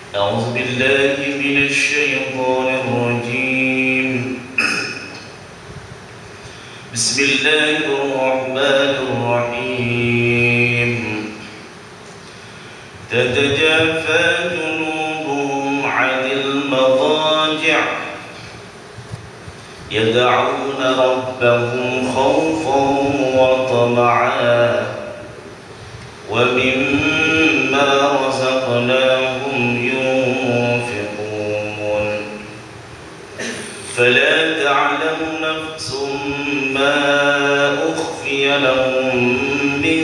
أعوذ بالله من الشيطان الرجيم. بسم الله الرحمن الرحيم. تتجافى جنوبهم عن المضاجع يدعون ربهم خوفا وطمعا ومما رزقناهم ينفقون فلا تعلم نفس ما أخفي لهم من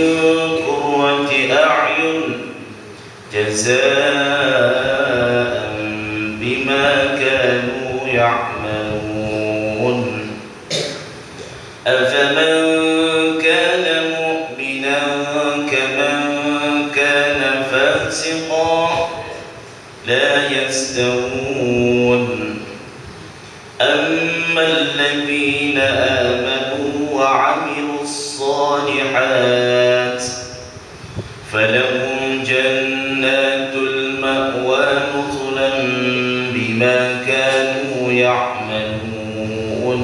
قرة أعين جزاء بما كانوا يعملون أفمن كان مؤمنا كمن كان فاسقا لا يستوون أما الذين آمنوا وعملوا الصالحات فلهم جنات المأوى نزلا بما كانوا يعملون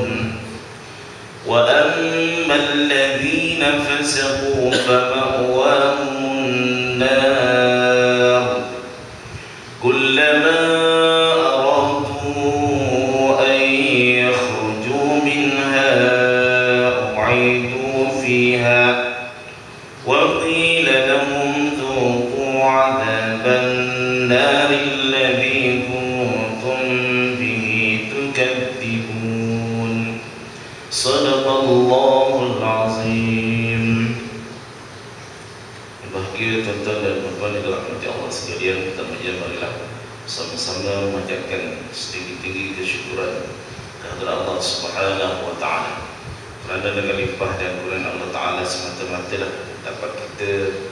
وأما الذين فسقوا فمأواهم النار كلما أرادوا أن يخرجوا منها أعيدوا فيها وقيل لهم ذوقوا عذاب النار الذي كنتم به تكذبون. صدق الله العظيم. Bahagia tuan-tuan dan puan-puan yang dirahmati Allah sekalian, pertama-tama marilah sama-sama memanjatkan setinggi-tinggi kesyukuran kehadirat Allah Subhanahu wa taala. Kerana dengan limpah dan kurniaan Allah taala semata-matalah dapat kita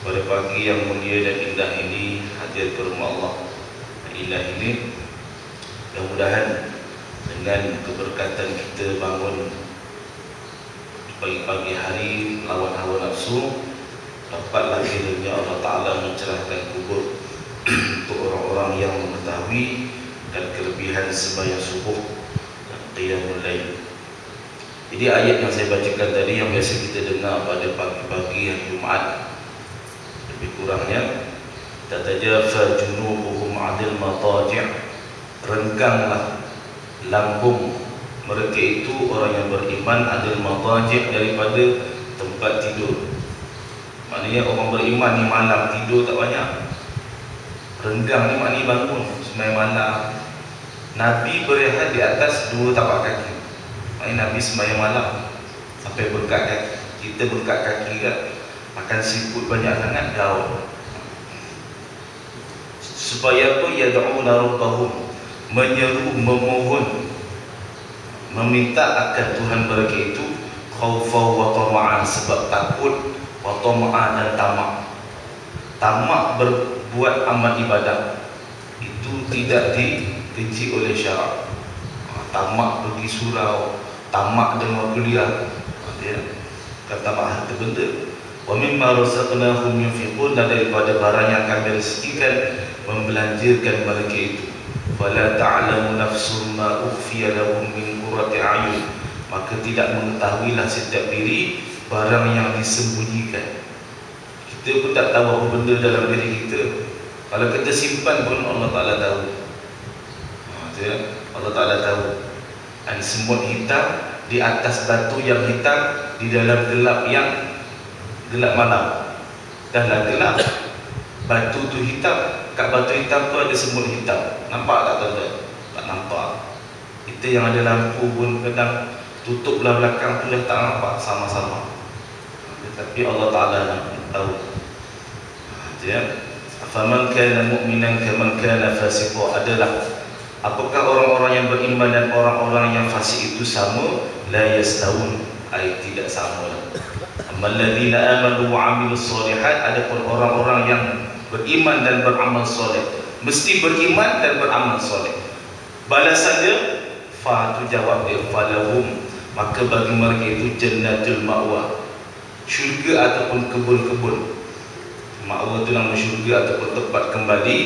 pada pagi yang mulia dan indah ini hadir ke rumah Allah indah ini. Mudah-mudahan dengan keberkatan kita bangun pagi-pagi hari melawan hawa nafsu, dapatlah kiranya Allah Ta'ala mencerahkan kubur untuk orang-orang yang mengetahui dan kelebihan sembahyang subuh dan qiyamul lail. Jadi ayat yang saya bacakan tadi yang biasa kita dengar pada pagi-pagi hari Jumaat, lebih kurangnya tatajafa junubuhum 'anil madaji', rengganglah lambung mereka itu orang yang beriman 'anil madaji' daripada tempat tidur. Maknanya orang beriman ni malam tidur tak banyak. Renggang ni maknanya bangun sembahyang malam. Nabi berehat di atas 2 tapak kaki. Maknanya Nabi sembahyang malam sampai berkat kaki. Kita berkat kaki kan, makan siput banyak sangat daun. Supaya apa? Yad'una rabbahum, menyeru, memohon, meminta akan Tuhan mereka itu khaufa wa tama'an, sebab takut, wa tama'an dan tamak. Tamak berbuat amal ibadah itu tidak dibenci oleh syarak. Tamak pergi surau, tamak dengar kuliah, kata harta benda. Wa mimma razaqnahum yunfiqun, dan daripada barang yang kami rezekikan membelanjakan mereka itu. Fala ta'lamu nafsun ma ukhfiya lahum min qurrati a'yun, maka tidak mengetahuilah setiap diri barang yang disembunyikan. Kita pun tak tahu apa benda dalam diri kita. Kalau kita simpan pun Allah Ta'ala tahu. Allah Ta'ala tahu. Dan semut hitam di atas batu yang hitam, di dalam gelap yang gelap malam. Dahlah gelap, batu tu hitam, kat batu hitam tu ada semut hitam. Nampak tak tuan-tuan? Tak nampak. Kita yang ada lampu pun kadang tutup belah belakang tu dah tak nampak sama-sama. Tetapi Allah Ta'ala tahu. Faman kana mu'minan kaman kana fasiqan, adalah apakah orang-orang yang beriman dan orang-orang yang fasik itu sama? La yastawun, ay tidak sama. Ammal ladzina amanu wa 'amilus shalihat, adapun orang-orang yang beriman dan beramal soleh, mesti beriman dan beramal soleh. Balasannya fa tu jawab dia, falahum, maka bagi mereka itu jannatul ma'wa, syurga ataupun kebun-kebun. Ma'wa itu nama syurga ataupun tempat kembali,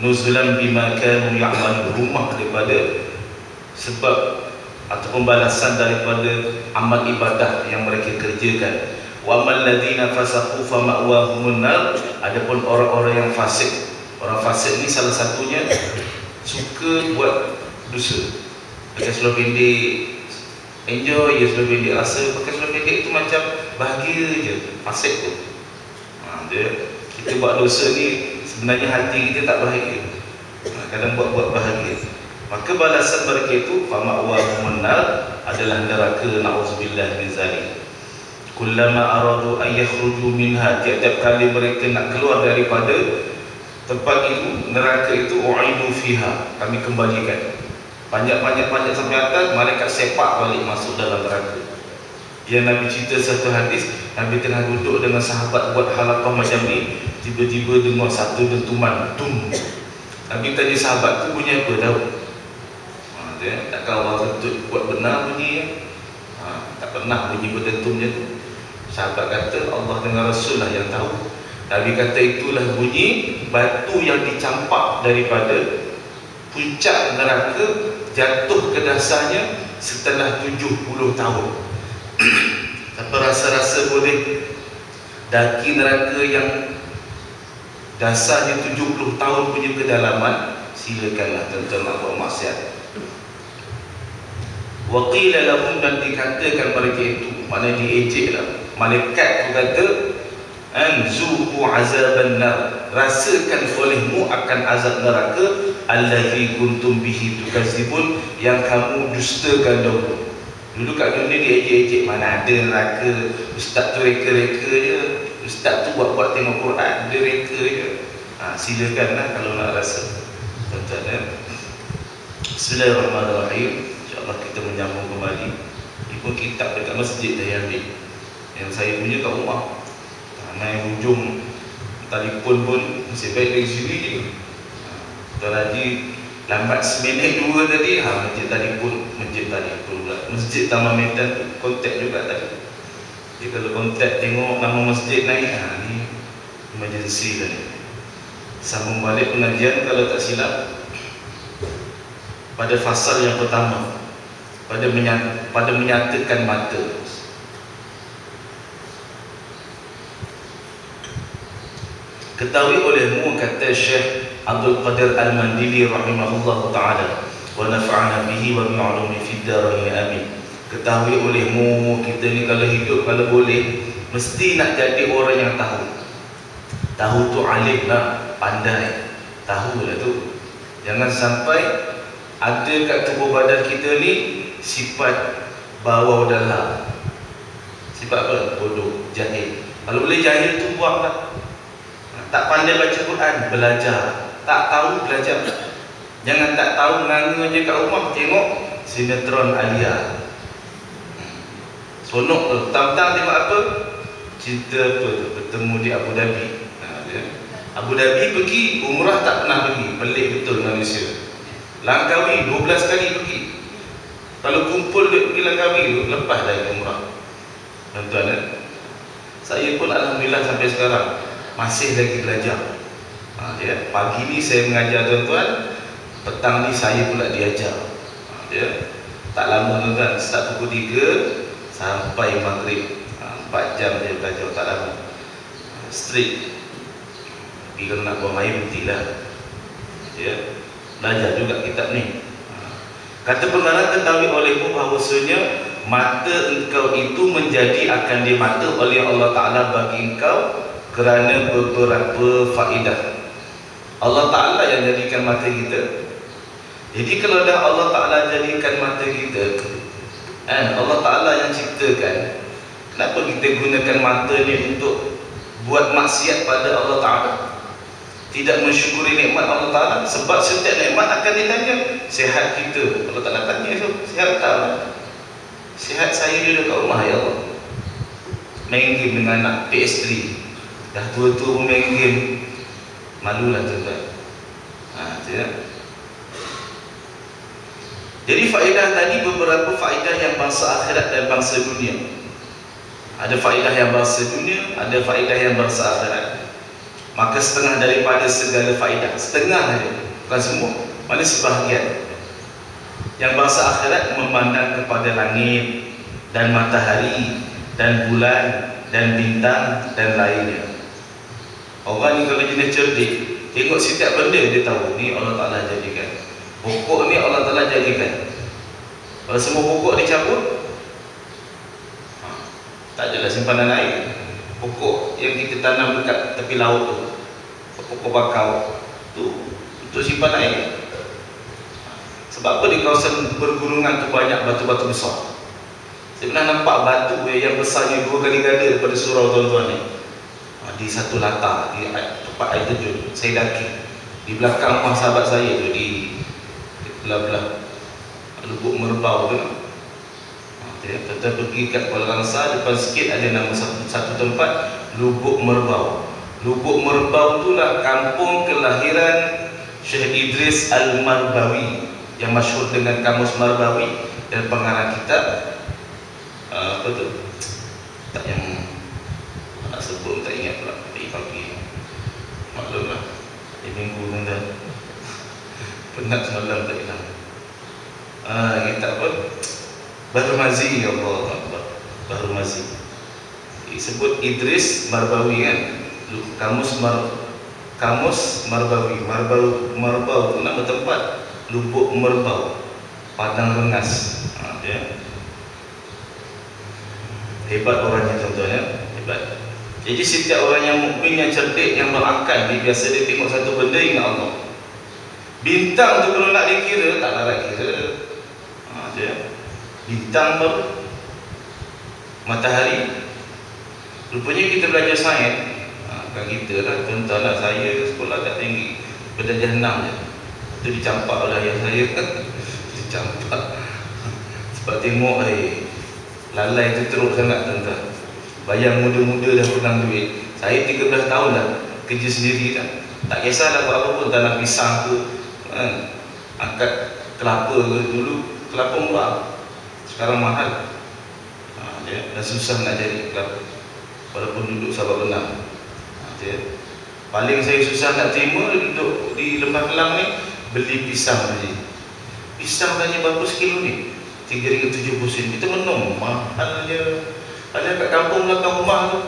nuzulan bima kanu ya'malun, rumah daripada sebab ataupun balasan daripada amal ibadah yang mereka kerjakan. Wa amal ladzina fasaqu fa ma'wahumun nar, adapun orang-orang yang fasik. Orang fasik ni salah satunya suka buat dosa. Pakai seluar pendek, enjoy je seluar pendek, rasa pakai seluar pendek itu macam bahagia je. Fasik tu. Kita buat dosa ni sebenarnya hati kita tak bahagia. Kadang buat bahagia. Maka balasan mereka itu fa ma'wahumun nar, adalah neraka, na'udzubillah min zalik. Kullama aradu an yakhruju minha, tiap-tiap kali mereka nak keluar daripada tempat itu, neraka itu, u'idu fiha, kami kembalikan. Panjat sampai atas, malaikat sepak balik masuk dalam neraka. Yang Nabi cerita satu hadis, Nabi tengah duduk dengan sahabat buat halaqah macam ni, tiba-tiba dengar satu dentuman, tum. Nabi tanya sahabat tu, bunyi apa tahu? Takkan Allah kentut buat benar bunyi? Tak pernah bunyi berdentum je tu. Sahabat kata Allah dengan Rasul lah yang tahu. Nabi kata itulah bunyi batu yang dicampak daripada puncak neraka jatuh ke dasarnya setelah 70 tahun. Tanpa rasa-rasa boleh daki neraka yang dasarnya 70 tahun punya kedalaman, silakanlah tuan-tuan nak buat maksiat. Wa qila lahum, dan dikatakan mereka itu, maknanya diejeklah. Malaikat tu kata, anzuqu azaban nar, rasakan olehmu akan azab neraka, allazi kuntum bihi tukazibun, yang kamu dustakan dahulu. Dulu kat dunia diejek-ejek, mana ada neraka, ustaz tu reka-reka je, ustaz tu buat-buat tengok Quran, dia reka je. Silakanlah kalau nak rasa. Tuan-tuan, Bismillahirrahmanirrahim. InsyaAllah kita menyambung kembali. Ini pun kitab dekat masjid saya ambil, yang saya punya kat rumah. Naik hujung telefon pun masih baik dari sini je. Tuan Haji lambat seminit dua tadi, masjid telefon pula. Masjid Taman Medan kontak juga tadi. Jadi kalau kontak tengok nama masjid naik, ni emergency tadi. Sambung balik pengajian kalau tak silap pada fasal yang pertama, pada menyatakan mata. Ketahui olehmu, kata Syekh Abdul Qadir Al-Mandili rahimahullah ta'ala, wa nafa'ana bihi wa bi'alumi fid darain amin. Ketahui olehmu, kita ni kalau hidup, kalau boleh, mesti nak jadi orang yang tahu. Tahu tu alim lah, pandai. Tahu lah tu. Jangan sampai ada kat tubuh badan kita ni sifat bawah dalam. Sifat apa? Bodoh, jahil. Kalau boleh jahil tu buanglah. Tak pandai baca Quran, belajar. Tak tahu, belajar. Jangan tak tahu, nganga je kat rumah, tengok sinetron Alia. Sonok tu, tang-tang tengok apa? Cerita apa tu, bertemu di Abu Dhabi. Abu Dhabi pergi, umrah tak pernah pergi. Pelik betul Malaysia. Langkawi 12 kali pergi. Kalau kumpul duit pergi Langkawi tu, lepas dari umrah. Tuan-tuan, saya pun alhamdulillah sampai sekarang masih lagi belajar. Pagi ni saya mengajar tuan-tuan, petang ni saya pula diajar. Tak lama tuan-tuan, start pukul 3 sampai maghrib, 4 jam dia belajar, tak lama. Straight. Tapi kalau nak buang air, berhentilah. Belajar juga kitab ni. Kata pengarang, ketahui olehmu bahawasanya mata engkau itu menjadi akan dimata oleh Allah Ta'ala bagi engkau kerana beberapa faedah. Allah Ta'ala yang jadikan mata kita. Jadi kalau dah Allah Ta'ala jadikan mata kita, Allah Ta'ala yang ciptakan, kenapa kita gunakan mata ni untuk buat maksiat pada Allah Ta'ala? Tidak mensyukuri nikmat Allah Ta'ala. Sebab setiap nikmat akan ditanya. Sihat kita, Allah Ta'ala tanya tu, sihat tak? Sihat saya duduk kat rumah, ya Allah. Main game dengan anak PS3, dah tua-tua pun main game. Malulah tuan-tuan. Jadi faedah tadi, beberapa faedah yang bangsa akhirat dan bangsa dunia. Ada faedah yang bangsa dunia, ada faedah yang bangsa akhirat. maka setengah daripada segala faedah, setengah saja, bukan semua, mana sebahagian. Yang bangsa akhirat memandang kepada langit dan matahari dan bulan dan bintang dan lainnya. Orang ni kalau jenis cerdik, tengok setiap benda dia tahu ni Allah Ta'ala jadikan, pokok ni Allah Ta'ala jadikan. Kalau semua pokok dicabut, tak adalah simpanan air. Pokok yang kita tanam dekat tepi laut tu, pokok bakau tu, untuk simpan air. Sebab apa di kawasan pergunungan tu banyak batu-batu besar. Saya pernah nampak batu yang besarnya 2 kali ganda daripada surau tuan-tuan ni, di satu latar di tempat air terjun. Saya daki di belakang rumah sahabat saya tu, di belah-belah Lubuk Merbau tu. Kita pergi kat Kuala Kangsar, depan sikit ada nama satu tempat, Lubuk Merbau. Lubuk Merbau itulah kampung kelahiran Syekh Idris Al-Marbawi yang masyhur dengan Kamus Marbawi dan pengarang kitab apa tu? Tak yang nak sebut, tak ingat pula. Pagi-pagi maklumlah, minggu pun dah penat semalam, tak hilang. Kitab apa? Bahru Mazi, ya Allah, Bahru Mazi. Disebut Idris Marbawi kan, Kamus Marbawi. Merbau itu nama tempat, Lubuk Merbau, Padang Rengas. Ya. Hebat orangnya tuan-tuan ya, hebat. Jadi setiap orang yang mukmin, yang cerdik, yang berakal, dia biasa dia tengok satu benda ingat Allah. Bintang tu kalau nak dikira, tak larat kira. Bintang baru, matahari. Rupanya kita belajar sains, bukan kita lah, tuan-tuan lah. Saya sekolah tak tinggi, belajar 6 je. Itu dicampak oleh ayah saya. Dicampak sebab tengok lalai tu teruk sangat tuan-tuan. Bayang muda-muda dah pulang duit. Saya 13 tahun dah kerja sendiri dah. Tak kisahlah buat apa pun, tanam pisang ke, angkat kelapa ke. Dulu kelapa murah, sekarang mahal. Dan susah nak cari kelapa, walaupun duduk Sabak Benang. Paling saya susah nak terima duduk di Lembah Kelang ni, beli pisang saja. Pisang tanya berapa sekilo ni? RM3.70. Kita menung, mahal je. Ada kat kampung belakang rumah tu,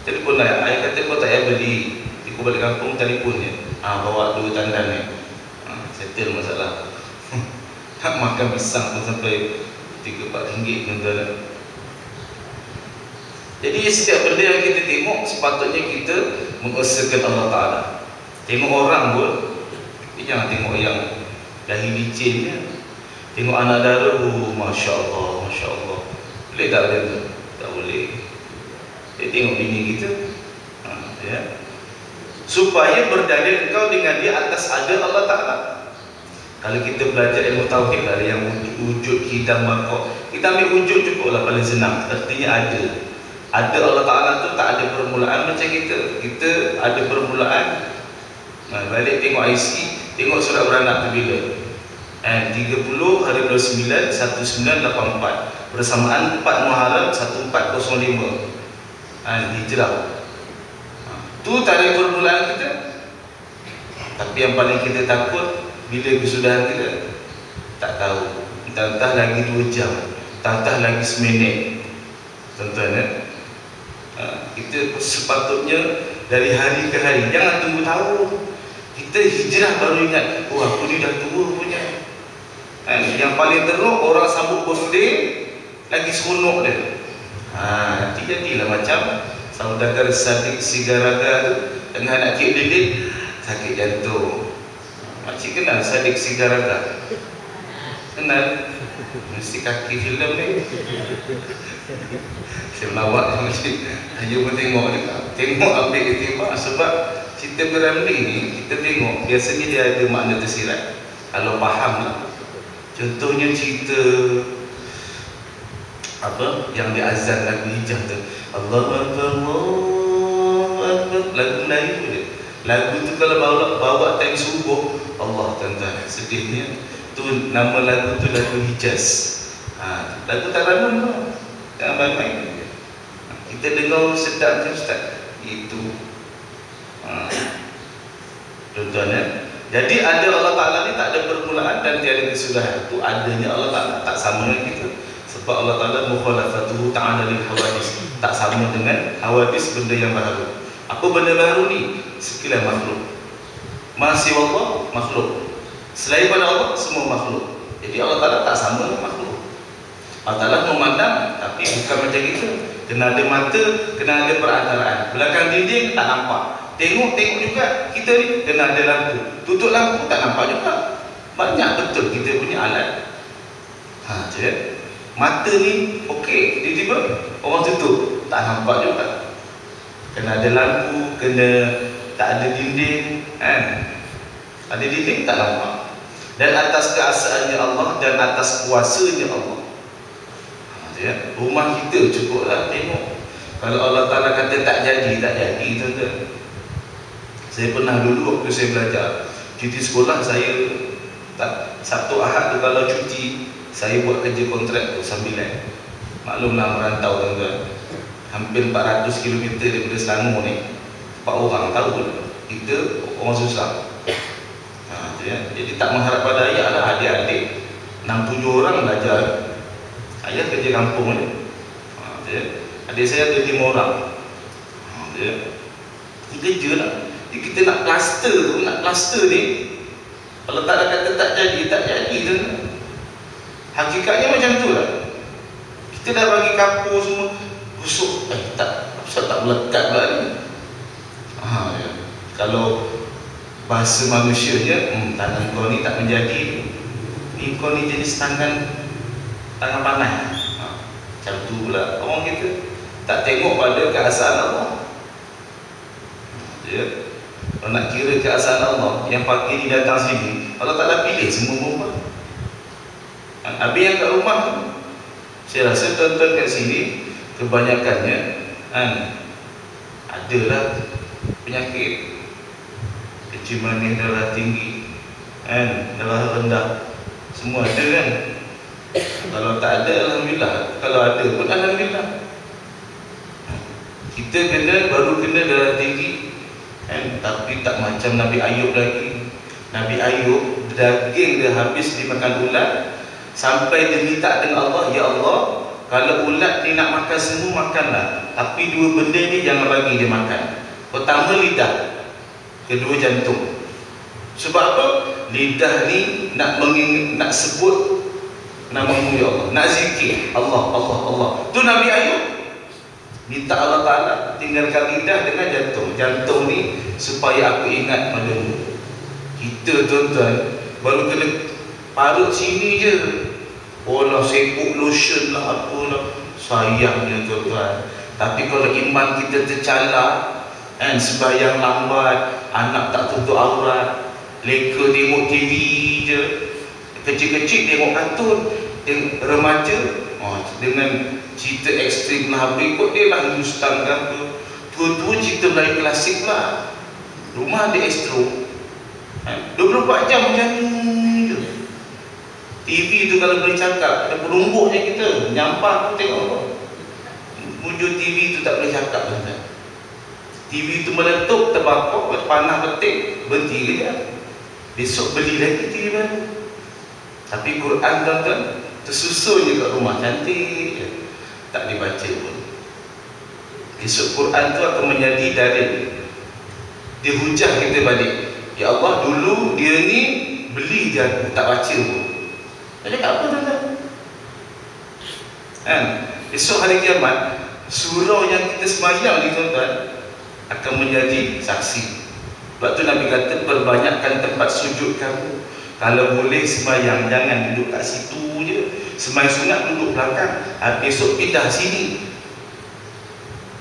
telefon lah, ayah kata kau tak payah beli, ikut balik kampung telefon je, bawa 2 tandan ni, settle masalah. Tak makan pisang pun sampai RM3-4 tuan-tuan. Jadi setiap benda yang kita tengok, sepatutnya kita mengesahkan Allah Ta'ala. Tengok orang pun, jangan tengok yang dahi licin je. Tengok anak dara, Masya Allah, Masya Allah. Boleh tak dia tu? Tak boleh. Dia tengok bini kita, ya, supaya berdalil engkau dengan dia atas ada Allah Ta'ala. Kalau kita belajar ilmu tauhid lah, yang wujud, hidang, makhluk, kita ambil wujud cukup lah, paling senang. Artinya ada Allah Ta'ala tu tak ada permulaan macam kita. Kita ada permulaan. Balik tengok IC, tengok surat beranak tu bila 30 hari 29 1984, bersamaan 4 Muharram 1405, hijrah. Tu tak ada permulaan kita. Tapi yang paling kita takut bila kesudahan kita, tak tahu, entah lagi 2 jam, entah lagi seminit. Tuan-tuan, kita sepatutnya dari hari ke hari, jangan tunggu tahu. Kita hijrah baru ingat, oh aku ni dah tua punya. Yang paling teruk, orang sambut birthday lagi seronok dia. Nanti jadilah macam saudagar Sadiq Sigaraga tu, tengah nak kek lilit, sakit jantung. Makcik kenal Sadiq Sigaraga? Kenal? Mesti kaki filem ni. Saya melawak makcik, hanya pun tengok ni, tengok ambil ketimbang. Sebab cerita Piramli ni, kita tengok biasanya dia ada makna tersirat, kalau faham lah. Contohnya cerita apa yang dia azan lagu hijab tu, Allahu Akbar, Allahu Akbar, lagu Melayu dia. Lagu tu kalau bawa time subuh, Allah tuan-tuan, sedihnya tu nama lagu tu lagu Hijaz. Lagu Taranum tu, jangan main-main. Kita dengar sedap je ustaz. Itu Contohnya, jadi ada Allah Ta'ala ni tak ada permulaan dan tiada kesudahan. Itu adanya Allah Ta'ala, tak sama dengan kita. Sebab Allah Ta'ala mukhalafatuhu ta'ala lil hawadis, tak sama dengan hawadis, benda yang baru. Apa benda baru ni? Sekilas makhluk. Masih Allah, makhluk. Selain pada Allah, semua makhluk. Jadi Allah Ta'ala tak sama dengan makhluk. Allah Ta'ala memandang, tapi bukan macam kita. Kena ada mata, kena ada perantaraan. Belakang dinding tak nampak. Tengok juga kita ni kena ada lampu. Tutup lampu tak nampak juga. Banyak betul kita punya alat. Je. Mata ni okey, tiba-tiba orang tutup tak nampak juga. Kena ada lampu, kena tak ada dinding, kan? Ada dinding tak nampak. Dan atas keasaannya Allah dan atas kuasanya Allah. Je. Rumah kita cukuplah tengok. Kalau Allah Ta'ala kata tak jadi, tak jadi, tuan-tuan. Saya pernah dulu waktu saya belajar cuti sekolah, saya tak, Sabtu Ahad tu kalau cuti saya buat kerja kontrak tu sambilan. Maklumlah merantau tuan-tuan, hampir 400 km daripada Selangor ni, 4 orang tahu kita orang susah. Jadi tak mengharap pada ayah lah, adik-adik 6-7 orang belajar, ayah kerja kampung ni. Adik saya ada 5 orang. Kita kerja lah. Kita nak plaster ni, kalau tak ada kata tak jadi tu. Hakikatnya macam tu lah. Kita dah bagi kapur semua, busuk, tak melekat pula ni. Ya. Kalau bahasa manusianya, tangan kau ni tak menjadi, ni kau ni jenis tangan panah. Macam tu pula orang kita tak tengok pada keasaan Allah. Ya. Kalau nak kira keasaan Allah, yang pagi ni datang sini, Allah Ta'ala pilih semua perempuan. Habis yang kat rumah tu, saya rasa tuan-tuan kat sini kebanyakannya adalah penyakit kecil manis, darah tinggi, darah rendah, semua ada kan. Kalau tak ada, alhamdulillah. Kalau ada pun alhamdulillah. Kita baru kena darah tinggi, tapi tak macam Nabi Ayub lagi. Nabi Ayub daging dia habis dimakan ulat, sampai dia minta dengan Allah, ya Allah, kalau ulat ni nak makan semua makanlah, tapi 2 benda ni jangan bagi dia makan. Pertama lidah, kedua jantung. Sebab apa? Lidah ni nak sebut nama-Mu ya Allah, nak zikir Allah, Allah, Allah. Tu Nabi Ayub minta Allah Ta'ala tinggalkan lidah dengan jantung. Jantung ni supaya aku ingat padamu. Kita tuan-tuan baru kena parut sini je, lah sibuk lotion lah, apalah, sayangnya tuan-tuan. Tapi kalau iman kita tercalar, sembahyang lambat, anak tak tutup aurat, leka tengok TV je, kecil-kecil tengok kartun, remaja dengan cerita ekstrim lah, berikut dia lah Hindustan ke apa, tua-tua cerita Melayu klasik lah. Rumah ada Astro 24 jam macam ni je. TV tu kalau boleh cakap, ada penumbuknya kita nyampah tu tengok apa. Wujud TV tu tak boleh cakap tuan-tuan. TV tu meletup, terbakar, panah petik, berhenti kejap, besok beli lagi TV baru. Tapi Quran tuan-tuan tersusun je kat rumah, cantik je, tak dibaca pun. Esok Quran tu akan menjadi dalil, dia hujah kita balik. Ya Allah, dulu dia ni beli je aku, tak baca pun. Tak cakap apa tuan-tuan. Esok hari kiamat, surau yang kita sembahyang ni tuan-tuan akan menjadi saksi. Sebab tu Nabi kata, perbanyakkan tempat sujud kamu. Kalau boleh sembahyang, jangan duduk kat situ je. Sembahyang sunat duduk belakang, esok pindah sini.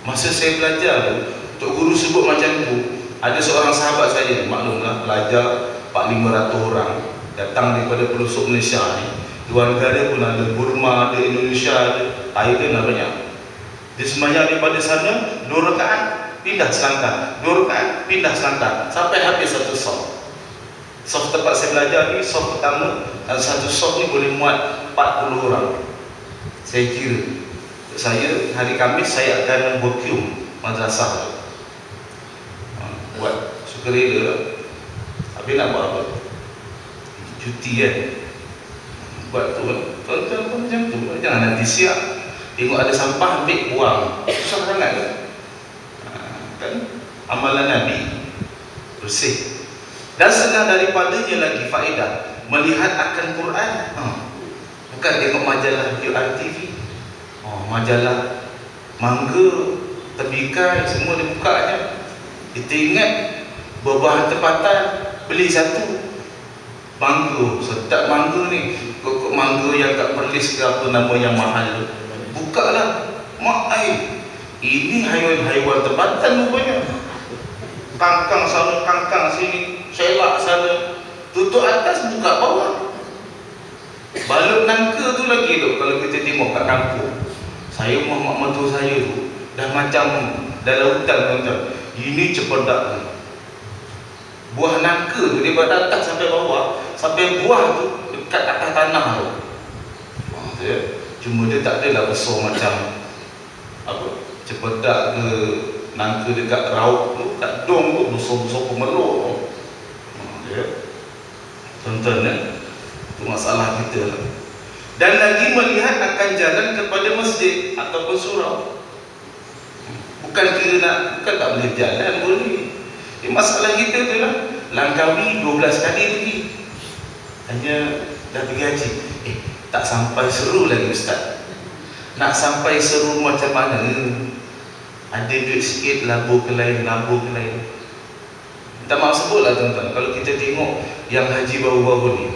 Masa saya belajar tu, Tok Guru sebut macam tu. Ada seorang sahabat saya, maklumlah, pelajar 400-500 orang, datang daripada pelosok Malaysia ni. Luar negara pun ada, Burma ada, Indonesia ada, Thailand ada banyak. Dia sembahyang daripada sana 2 rakaat, pindah selangkah, 2 rakaat, pindah selangkah, sampai habis satu soft. Soft tempat saya belajar ni, soft pertama, dan satu soft ni boleh muat 40 orang. Saya kira, saya hari Khamis saya akan vacuum madrasah tu, buat sukarela lah. Habis nak buat apa? Cuti kan. Buat tu kan. Tuan-tuan pun macam tu. Jangan nanti siap tengok ada sampah ambil buang. Susah sangat kan? Kan amalan Nabi bersih. Dan setengah daripadanya lagi faedah melihat akan Quran. Bukan tengok majalah URTV, majalah mangga, tebikai, semua dibuka je. Kita ingat berbahan tempatan, beli satu mangga, sedap mangga ni, kok mangga yang kat Perlis ke apa nama yang mahal tu, buka lah, mak ai, ini haiwan-haiwan tempatan rupanya. Kangkang sana, kangkang sini, selak sana, tutup atas, buka bawah. Balut nangka tu lagi tu. Kalau kita tengok kat kampung, saya mak mentua saya tu dah macam dalam hutan tuan-tuan. Ini cepedak tu. Buah nangka tu daripada atas sampai bawah, sampai buah tu dekat atas tanah tu. Cuma dia tak adalah besar macam apa, cepedak ke nangka dekat rauk tu, kat dong tu besar-besar pemeluk. Tuan-tuan, itu masalah kita lah. Dan lagi melihat akan jalan kepada masjid ataupun surau. Bukan tak boleh jalan, boleh. Masalah kita tu lah, Langkawi 12 kali pergi, hanya dah pergi haji. Tak sampai seru lagi Ustaz. Nak sampai seru macam mana? Ada duit sikit, labur ke lain. Tak maaf sebut lah tuan-tuan. Kalau kita tengok yang haji baru-baru ni,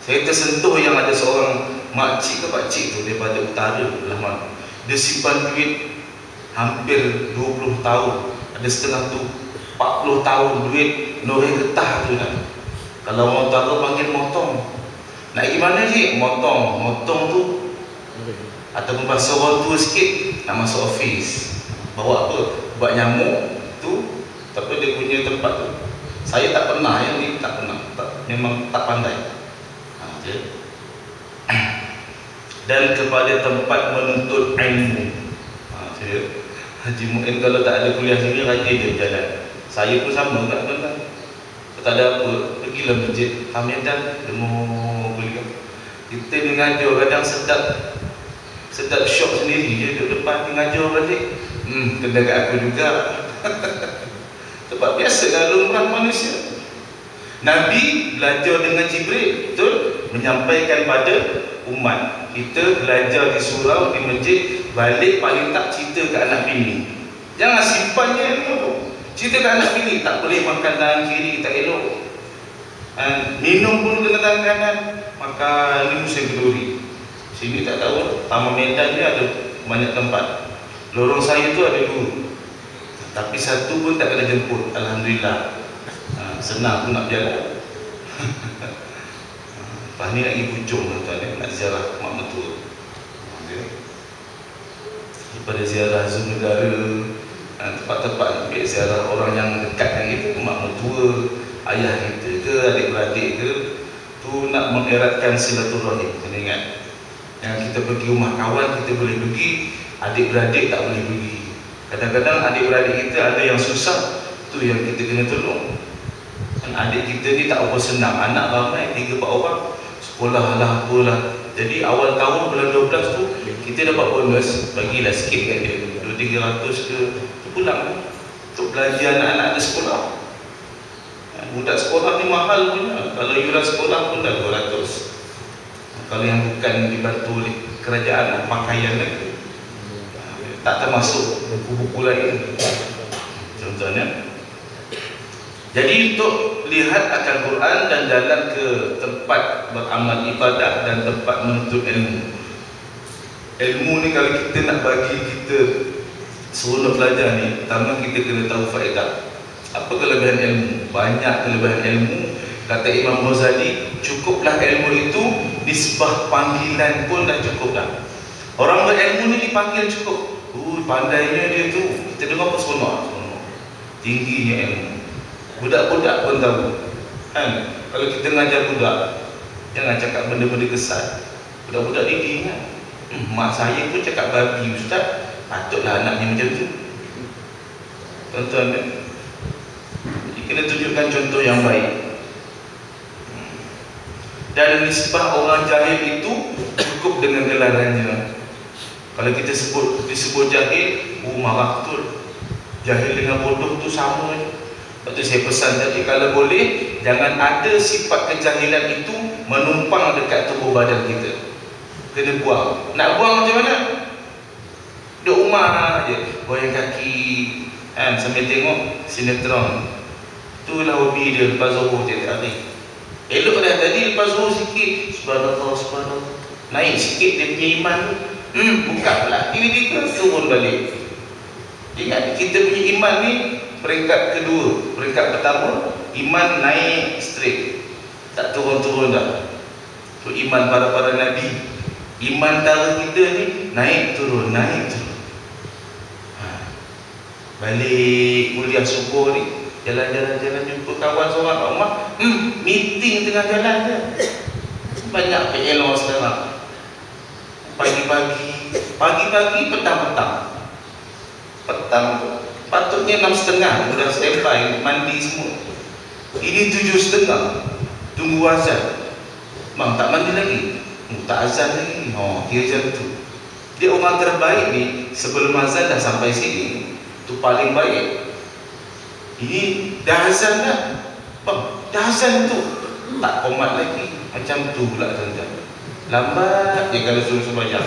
saya tersentuh yang ada seorang makcik ke pakcik tu daripada utara belah mana. Dia simpan duit hampir 20 tahun. Ada setengah tu 40 tahun duit noreh getah tu kan. Kalau orang utara panggil motong. Nak pergi mana sih? Motong tu. Ataupun bahasa orang tua sikit, nak masuk office. Bawa apa? Buat nyamuk tu. Tapi dia punya tempat tu. Saya tak pernah yang ni, tak pernah. Memang tak pandai. Dan kepada tempat menuntut ilmu. Haji Mu'in kalau tak ada kuliah sini, rajin dia berjalan. Saya pun sama tak tuan-tuan. Tak ada apa, pergilah masjid Hamidan, dengar kuliah. Kita ni ngajar kadang sedap syok sendiri. Dia duduk depan ni ngajar balik. Kena kat aku juga. Sebab biasa dalam lumrah manusia. Nabi belajar dengan Jibril, betul? Menyampaikan pada umat. Kita belajar di surau, di masjid, balik paling tak cerita ke anak bini. Jangan simpannya ilmu tu. Cerita ke anak bini, tak boleh makan tangan kiri, tak elok. Minum pun kena tangan kanan. Makan ni musim kenduri. Sini tak tahu, Taman Medan ni ada banyak tempat. Lorong saya tu ada 2. Tapi satu pun tak kena jemput. Alhamdulillah. Senang pun nak berjalan. Lepas ni nak pergi Puchong tuan-tuan, nak ziarah mak mentua. Daripada ziarah Zoom negara, tempat-tempat ambil ziarah orang yang dekat dengan kita, mak mentua, ayah kita ke, adik-beradik ke, tu nak mengeratkan silaturahim. Kena ingat, yang kita pergi rumah kawan kita boleh pergi, adik-beradik tak boleh pergi. Kadang-kadang adik-beradik kita ada yang susah, tu yang kita kena tolong. Adik kita ni tak apa senang, anak ramai 3-4 orang, sekolah lah apalah. Jadi awal tahun bulan 12 tu kita dapat bonus, bagilah sikit kat dia, 200-300 ke pulang untuk belanja anak-anak di sekolah. Budak sekolah ni mahal punya. Kalau yuran sekolah pun dah 200. Kalau yang bukan dibantu oleh kerajaan, pakaian lagi, tak termasuk buku-buku lain. Contohnya. Jadi untuk lihat akan Quran dan jalan ke tempat beramal ibadah dan tempat menuntut ilmu. Ilmu ni kalau kita nak bagi kita seronok belajar ni, pertama kita kena tahu faedah. Apa kelebihan ilmu? Banyak kelebihan ilmu. Kata Imam Ghazali, cukuplah ilmu itu, nisbah panggilan pun dah cukup dah. Orang berilmu ni dipanggil cukup. Pandainya dia tu. Kita dengar apa seronok? Tingginya ilmu. Budak-budak pun tahu kan? Kalau kita ngajar budak, jangan cakap benda-benda kesat. Budak-budak ni dia ingat, mak saya pun cakap babi ustaz, patutlah anaknya macam tu. Tuan-tuan, kena tunjukkan contoh yang baik. Dan nisbah orang jahil itu cukup dengan gelarannya. Kalau kita disebut jahil, marah betul. Jahil dengan bodoh tu sama je. Lepas tu saya pesan tadi, kalau boleh jangan ada sifat kejahilan itu menumpang dekat tubuh badan kita. Kena buang. Nak buang macam mana? Duduk rumah je, goyang kaki sambil tengok sinetron. Itulah hobi dia lepas zuhur tiap hari. Elok dah tadi lepas zuhur sikit, subhanallah, subhanallah, naik sikit dia punya iman tu. Buka pula DVD tu, turun balik. Ingat, kita punya iman ni peringkat kedua. Peringkat pertama, iman naik straight, tak turun-turun dah. So iman para nabi. Iman tara kita ni naik turun, naik turun. Balik kuliah subuh ni, jalan-jalan jumpa kawan seorang kat rumah, meeting tengah jalan je. Banyak PLO sekarang. Pagi-pagi, petang-petang. Petang patutnya 6.30 sudah standby, mandi semua. Ini 7.30, tunggu azan. Bang, tak mandi lagi? Tak azan lagi. Dia macam tu. Dia orang terbaik ni, sebelum azan dah sampai sini. Itu paling baik. Ini dah azan dah. Bang, dah azan tu, tak komat lagi. Macam tu pula tuan-tuan. Lambat dia kalau suruh sembahyang.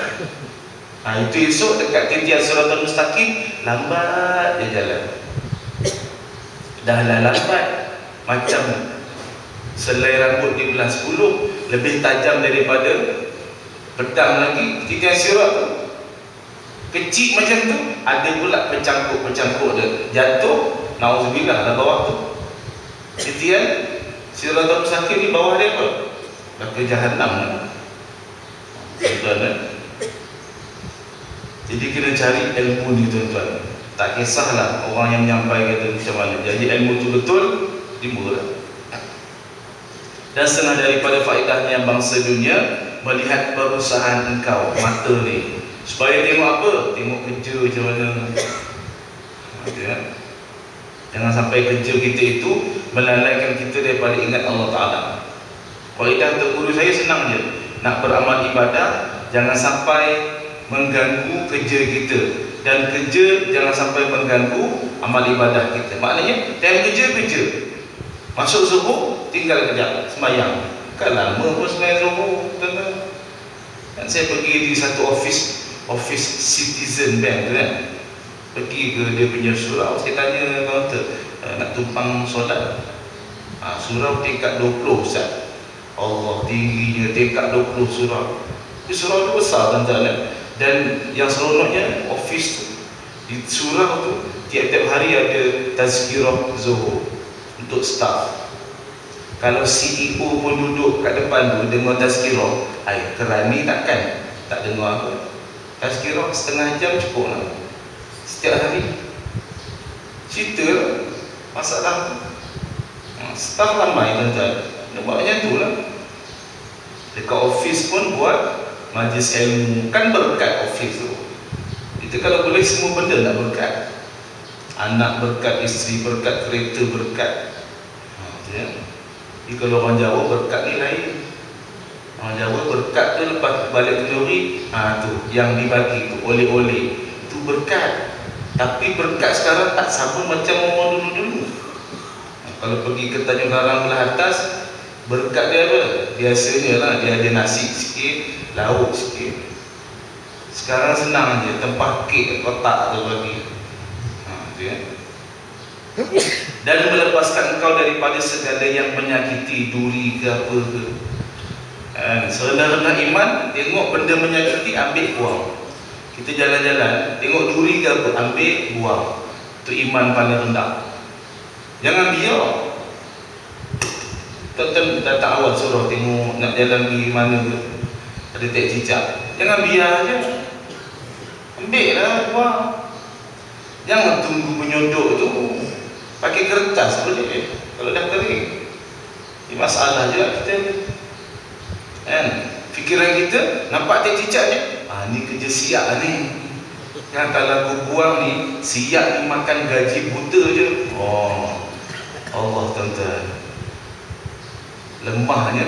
Itu esok dekat titian Siratal Mustaqim, lambat dia jalan. Dah lah lambat. Macam selai rambut di bulan 10, lebih tajam daripada pedang lagi. Titian sirat tu kecil macam tu, ada pula pencangkuk dia. Jatuh, na'udzubillah lah bawah tu. Titian Siratal Mustaqim ni bawah dia apa? Dah ke Jahannam. Tuan-tuan, jadi kena cari ilmu ni tuan-tuan. Tak kisahlah orang yang menyampaikan itu macam mana. Jadi ilmu tu betul, timbullah. Dan setengah daripada faedahnya bangsa dunia melihat perusahaan engkau, mata ni, supaya tengok apa? Tengok kerja macam mana. Jangan sampai kerja kita itu melalaikan kita daripada ingat Allah Ta'ala. Faedah untuk guru saya senang je. Nak beramal ibadah, jangan sampai mengganggu kerja kita. Dan kerja jangan sampai mengganggu amal ibadah kita. Maknanya, time kerja. Masuk subuh, tinggal kejap, sembahyang. Kan lama pun sembahyang subuh. Dan saya pergi di satu office Citizen Bank tu kan. Pergi ke dia punya surau. Saya tanya kaunter, nak tumpang solat. Surau tingkat 20 Ustaz. Allah, tingginya tingkat 20 surau. Surau tu besar tuan-tuan. Dan yang seronoknya, office tu, di surau tu tiap-tiap hari ada tazkirah zuhur untuk staff. Kalau CEO pun duduk kat depan tu dengar tazkirah, kerani takkan tak dengar apa. Tazkirah setengah jam cukup lah. Setiap hari cerita masalah tu. Staff ramai tuan-tuan. Nampaknya tu lah. Dekat office pun buat majlis ilmu. Kan berkat office tu. Itu kalau boleh semua benda nak berkat. Anak berkat, isteri berkat, kereta berkat. Jadi kalau orang Jawa berkat ni lain. Orang Jawa berkat tu lepas balik kenduri, tu yang dibagi tu oleh-oleh, tu berkat. Tapi berkat sekarang tak sama macam orang dulu-dulu. Kalau pergi ke Tanjung Karang belah atas, berkat dia apa? Biasanya lah dia ada nasi sikit, lauk sikit. Sekarang senang je, tempah kek kotak tu bagi. Dan melepaskan engkau daripada segala yang menyakiti, duri ke apa ke. Serendah-rendah iman, tengok benda menyakiti, ambil buang. Kita jalan-jalan, tengok duri ke apa, ambil buang. Itu iman paling rendah. Jangan biar. Tonton datang awal surau, tengok nak jalan pergi mana ke, ada tek cicak, jangan biar je, ambil lah buang. Jangan tunggu menyodok tu, pakai kertas boleh kalau dah kering. Ini masalah je lah kita kan. Fikiran kita nampak tek cicak je, ni kerja siap ni kan. Kalau aku buang ni, siap ni makan gaji buta je. Allah tuan-tuan, lemahnya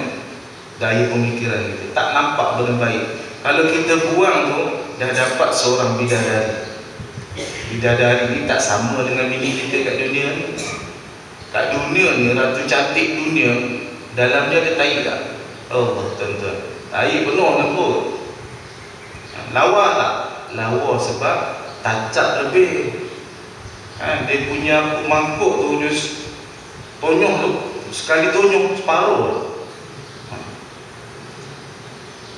daya pemikiran kita, tak nampak benda baik. Kalau kita buang tu, dah dapat seorang bidadari. Bidadari ni tak sama dengan bini kita kat dunia ni. Kat dunia ni, ratu cantik dunia, dalam dia ada tahi tak? Allah tuan-tuan, tahi penuh lembut. Lawa tak? Lawa sebab tacak lebih. Dia punya mangkuk tu, dia tonyong tu, sekali tonyong separuh.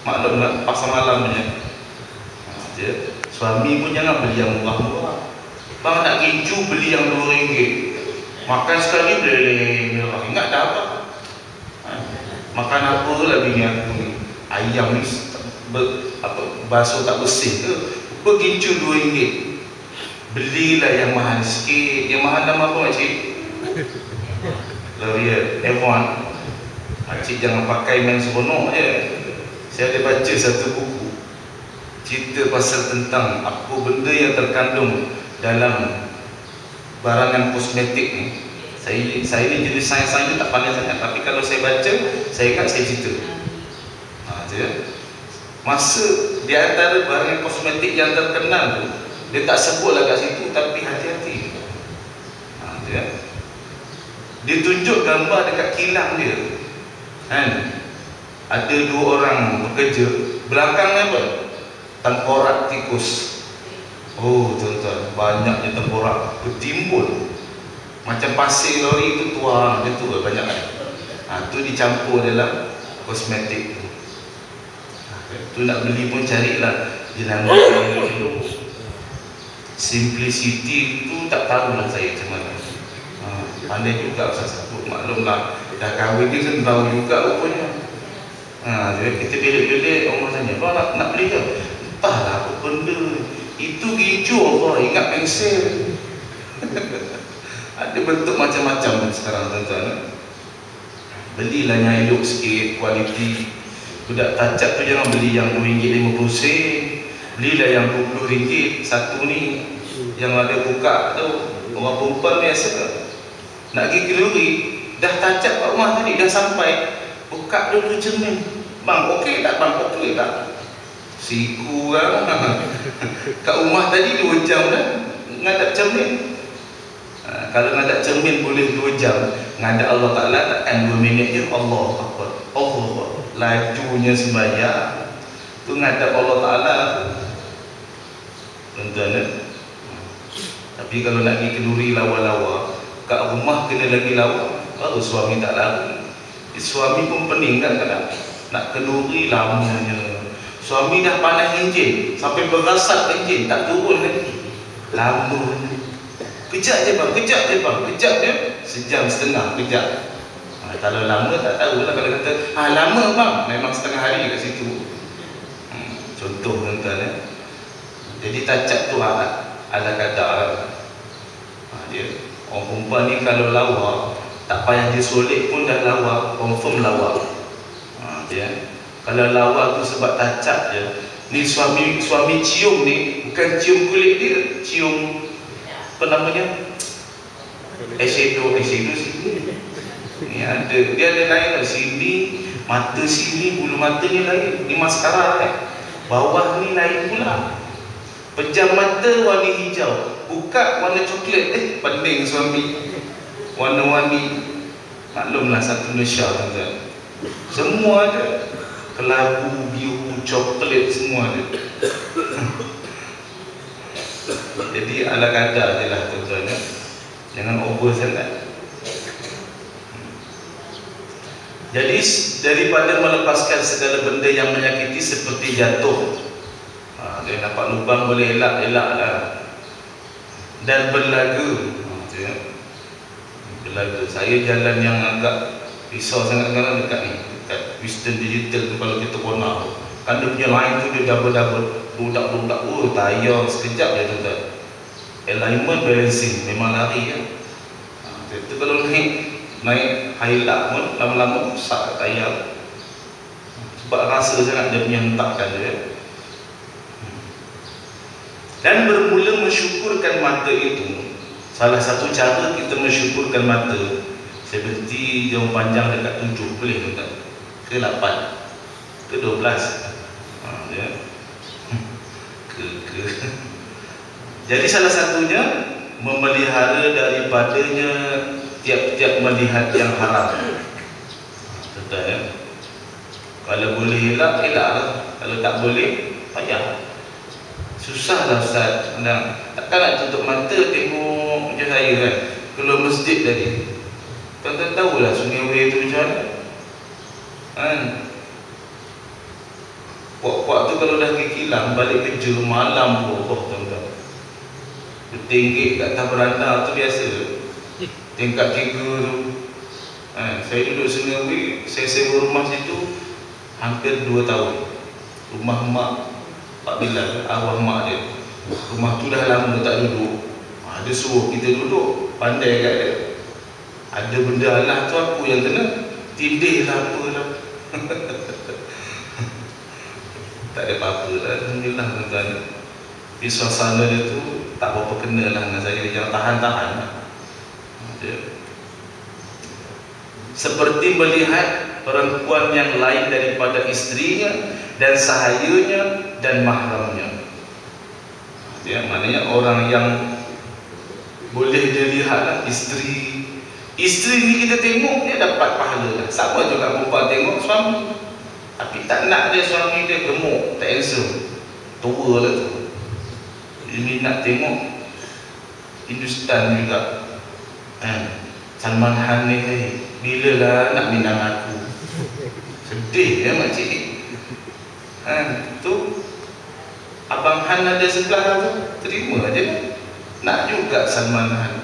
Maklumlah pasal malam punya. Dia suami pun jangan beli yang murah-murah. Bang nak keju beli yang RM2. Makan sekali beli murah. Ingat dah apa? Makan apa lah bini aku ni? Ayam ni basuh tak bersih ke? Keju RM2. Belilah yang mahal sikit. Yang mahal nama apa makcik? L'Oreal, Avon. Makcik jangan pakai main seronok je. Saya ada baca satu buku cerita pasal tentang apa benda yang terkandung dalam barangan kosmetik ni. Saya ni jenis sains-sains ni tak pandai sangat, tapi kalau saya baca, saya ingat saya cerita. Masa di antara barangan kosmetik yang terkenal tu, dia tak sebutlah kat situ, tapi hati-hati. Dia tunjuk gambar dekat kilang dia. Ada 2 orang bekerja, belakangnya apa? Tengkorak tikus. Oh tuan-tuan, banyaknya tengkorak bertimbul. Macam pasir lori tu tuang, dia tu banyak kan. Tu dicampur dalam kosmetik tu. Tu nak beli pun carilah jenama dulu. Simplicity tu tak tahulah saya macam mana. Pandai juga Ustaz sebut, maklumlah dah kahwin ni kan tahu juga rupanya. Kita belik-belik, orang tanya, "Bang nak beli ke?" Entahlah apa benda. Itu hijau apa, ingat pensel. Ada bentuk macam-macam sekarang tuan-tuan. Belilah yang elok sikit, kualiti. Budak tacap tu jangan beli yang RM2.50. Belilah yang RM20 satu ni. Yang ada buka tu, orang perempuan biasa. Nak pergi keluri, dah tacap kat rumah tadi, dah sampai. Buka dulu cermin. Bang, okey tak bang? Okey tak? Siku kan. Kat rumah tadi 2 jam dah ngadap cermin. Kalau ngadap cermin boleh 2 jam, ngadap Allah Ta'ala takkan 2 minit je. Allah Akbar, Allah Akbar, lajunya sembahyang tu ngadap Allah Ta'ala tuan-tuan. Tapi kalau nak pergi kenduri lawa-lawa, kat rumah kena lagi lawa, baru suami tak lalu. Suami pun pening kan kadang nak kenduri lamanya. Suami dah panas enjin sampai berasap enjin, tak turun lagi, lamanya. Kejap je bang, kejap je bang, kejap je, sejam setengah kejap. Kalau lama tak tahulah. Kalau kata lama bang, memang setengah hari kat situ. Contoh tuan-tuan. Jadi tacap tu ala kadar. Dia orang perempuan ni kalau lawa, tak payah dia solek pun dah lawa, confirm lawa. Kalau lawa tu sebab tacap je. Ni suami cium ni bukan cium kulit dia, cium apa namanya, eyeshadow sini. Ni ada, dia ada lain lah. Sini mata, sini bulu mata ni lain. Ni maskara kan, bawah ni lain pula. Pejam mata warna hijau, buka warna coklat. Pening suami, warna-warni. Maklumlah satu Malaysia tuan-tuan, semua ada. Kelabu, biru, coklat, semua ada. Jadi ala kadar je lah tuan-tuan, jangan over sangat. Jadi daripada melepaskan segala benda yang menyakiti seperti jatuh, dia dapat lubang boleh elak-elak lah. Dan berlaga. Berlaga, saya jalan yang agak risau sangat sekarang dekat ni, dekat Western Digital tu. Kalau kita konak kan dia punya line tu, dia double-double, budak-budak, tayar sekejap je tuan-tuan. Alignment, balancing, memang lari kan. Itu kalau naik highlight pun lama-lama rusak tayar, sebab rasa sangat dia punya hentakkan dia. Dan bermula mensyukurkan mata itu. Salah satu cara kita mensyukurkan mata, Saya berhenti jauh panjang dekat 7, boleh ke tak? Ke 8, ke 12. Ya. Jadi salah satunya memelihara daripadanya tiap-tiap melihat yang haram. Betul ya? Kalau boleh elak, elaklah. Kalau tak boleh, payah. Susahlah Ustaz. Takkan nak tutup mata tengok macam saya kan. Keluar masjid tadi, tuan-tuan tahulah Sungai Way tu macam mana kan. Puak-puak tu kalau dah pergi kilang, balik kerja malam pun, tuan-tuan, bertingkik kat atas beranda tu biasa. Tingkat 3 tu saya duduk Sungai Way, saya sewa rumah situ hampir 2 tahun. Rumah mak Pak Bilal, arwah mak dia. Rumah tu dah lama tak duduk. Dia suruh kita duduk, pandai kat dia. Ada benda Allah tu aku yang kena tindih lah apalah. Tak ada apa-apa lah, alhamdulillah tuan-tuan. Di suasana dia tu tak berapa kena lah dengan saya, jangan tahan-tahan lah. Seperti melihat perempuan yang lain daripada isterinya dan sahayanya dan mahramnya. Ya, maknanya orang yang boleh dia lihatlah isteri. Isteri ni kita tengok dia dapat pahala lah. Sama juga perempuan tengok suami, tapi tak nak dia suami dia gemuk, tak handsome, tua lah tu. Ini nak tengok Hindustan juga. Salman Khan ni bila lah nak minang aku. Sedih ya makcik ni. Tu Abang Han ada sebelah tu, terima aja. Nak juga Salman Khan.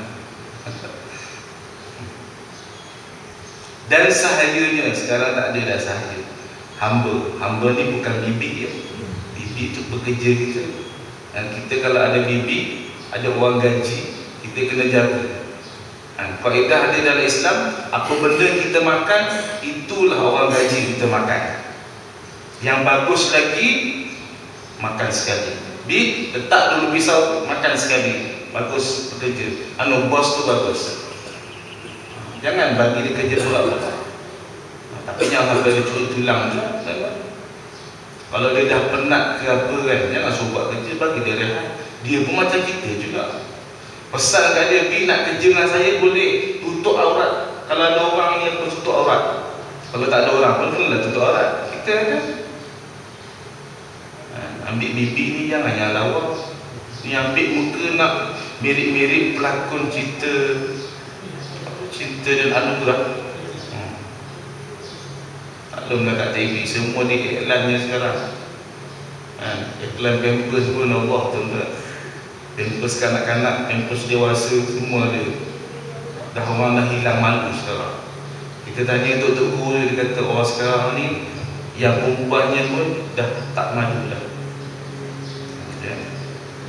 Dan sahayanya sekarang tak ada dah sahaya. Hamba ni bukan bibi ya. Bibi tu pekerja kita. Dan kita kalau ada bibi, ada orang gaji, kita kena jaga. Kaedah ada dalam Islam, apa benda kita makan, itulah orang gaji kita makan. Yang bagus lagi, makan sekali. Letak dulu pisau, makan sekali. Bagus bekerja. Bos tu bagus. Jangan bagi dia kerja pula-pula. Tapi jangan sampai dia curut tulang je. Kalau dia dah penat ke apa kan, jangan suruh buat kerja, bagi dia rehat. Dia pun macam kita juga. Pesan kat dia, nak kerja dengan saya boleh tutup aurat. Kalau ada orang yang pun tutup aurat. Kalau tak ada orang pun kenalah tutup aurat. Kita ada. Ambil bibi ni jangan yang lawa. Ni ambil muka nak mirip-mirip pelakon Cinta dan Anugerah. Maklumlah kat TV semua ni iklannya sekarang. Iklan Pampers pun Allah tuan-tuan. Pampers kanak-kanak, Pampers dewasa, semua ada. Dah orang dah hilang malu sekarang. Kita tanya Tok Guru, dia kata orang sekarang ni yang perempuannya pun dah tak malu dah.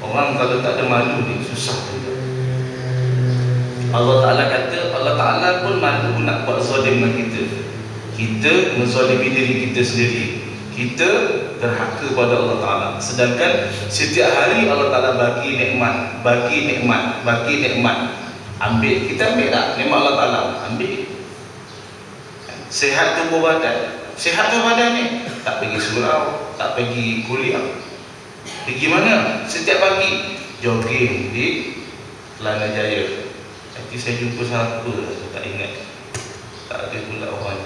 Orang kalau tak ada malu ni susah juga. Allah Ta'ala kata, Allah Ta'ala pun malu nak buat zalim dengan kita. Kita menzalimi diri kita sendiri. Kita derhaka pada Allah Ta'ala. Sedangkan setiap hari Allah Ta'ala bagi nikmat, bagi nikmat, bagi nikmat. Ambil, kita ambil tak nikmat Allah Ta'ala? Ambil. Sehat tubuh badan. Sehat tubuh badan ni, tak pergi surau, tak pergi kuliah. Pergi mana? Setiap pagi jogging di Kelana Jaya. Nanti saya jumpa siapa, saya tak ingat. Tak ada pula orang.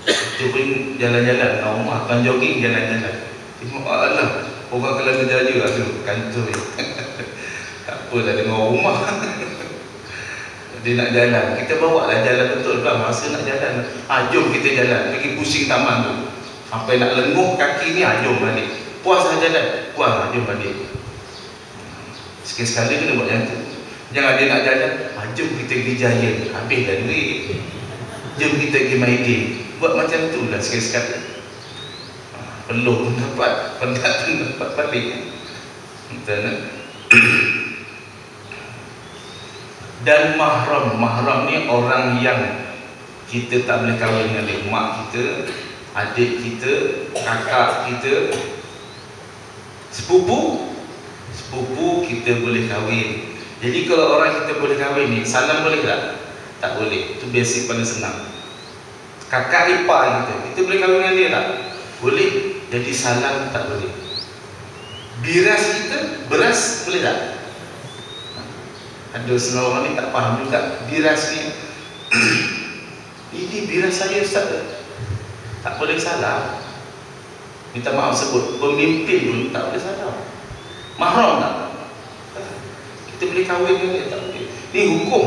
Kita pun jalan-jalan kat rumah, kan jogging jalan-jalan. Tengok Allah, orang Kelana Jaya ada kantor. Tak apalah dengan rumah. Dia nak jalan, kita bawa lah jalan betul lah. Masa nak jalan, jom kita jalan, pergi pusing taman tu. Sampai nak lenguh kaki ni, jom balik. Puas lah jalan, puas lah, jom balik. Sekali-sekali kena buat macam tu. Jangan dia nak jalan, jom kita pergi Jaya, habis dah duit. Jom kita pergi Maidin. Buat macam tu lah sekali-sekali. Perlu pun dapat, penat pun dapat balik. Dan mahram ni orang yang kita tak boleh kahwin dengan dia. Mak kita, adik kita, kakak kita, sepupu kita boleh kahwin. Jadi kalau orang kita boleh kahwin ni, salam boleh tak? Tak boleh. Itu basic paling senang. Kakak ipar kita boleh kahwin dengan dia tak? Boleh. Jadi salam tak boleh. Biras kita, beras boleh tak? Ada setengah orang ni tak faham juga. Biras ni ini biras saya Ustaz. Tak boleh salam. Minta maaf sebut, pemimpin pun tak boleh salam. Mahram tak? Kita boleh kahwin dengan dia, tak boleh. Ni hukum.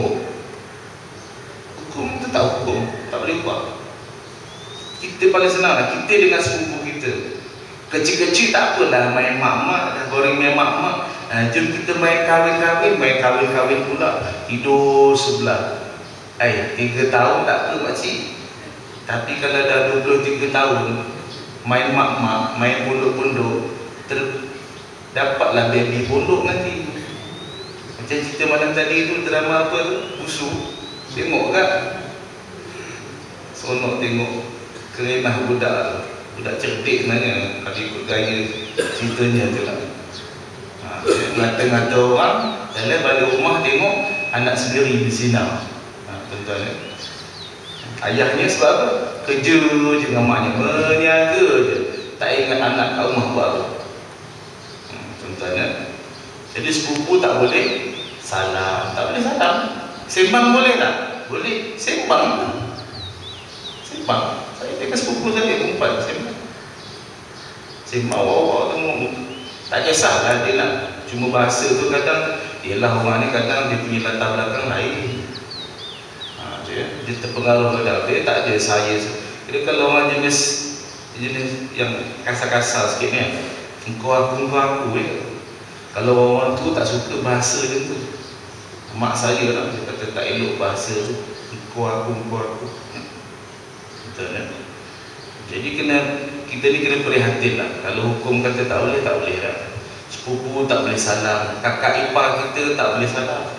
Hukum tu tak hukum, tak boleh buat. Kita paling senang lah, kita dengan sepupu kita. Kecil-kecil tak apalah, main mak-mak, dah goreng main mak-mak. Jom kita main kahwin-kahwin, main kahwin-kahwin pula. Tidur sebelah. 3 tahun tak apa makcik. Tapi kalau dah 23 tahun, main mak-mak, main pondok-pondok, dapatlah baby pondok nanti. Macam cerita malam tadi tu, drama apa tu? Busu. Tengok kan? Seronok tengok kerenah budak. Budak cerdik sebenarnya kalau ikut gaya ceritanya tu lah. Ngata-ngata orang, dalam balik rumah tengok anak sendiri berzina. Tuan-tuan, ayahnya sebab apa? Kerja je dengan maknya, meniaga je, tak ingat anak kat rumah buat apa. Tuan-tuan, jadi sepupu tak boleh salam, tak boleh salam. Sembang boleh tak? Boleh, sembang lah. Sembang. Saya dengan sepupu saya perempuan sembang. Sembang awak-awak tengok. Tak kisahlah dia nak. Cuma bahasa tu kadang, ialah orang ni kadang dia punya latar belakang lain. Dia terpengaruh kadang. Dia tak ada saya. Jadi kalau orang jenis yang kasar-kasar sikit ni, engkau aku kalau orang tu tak suka bahasa dia tu. Mak saya lah, dia kata tak elok bahasa tu. Engkau aku. Betul kan? Jadi kita ni kena prihatin lah. Kalau hukum kata tak boleh lah. Sepupu tak boleh salam, kakak ipar kita tak boleh salam.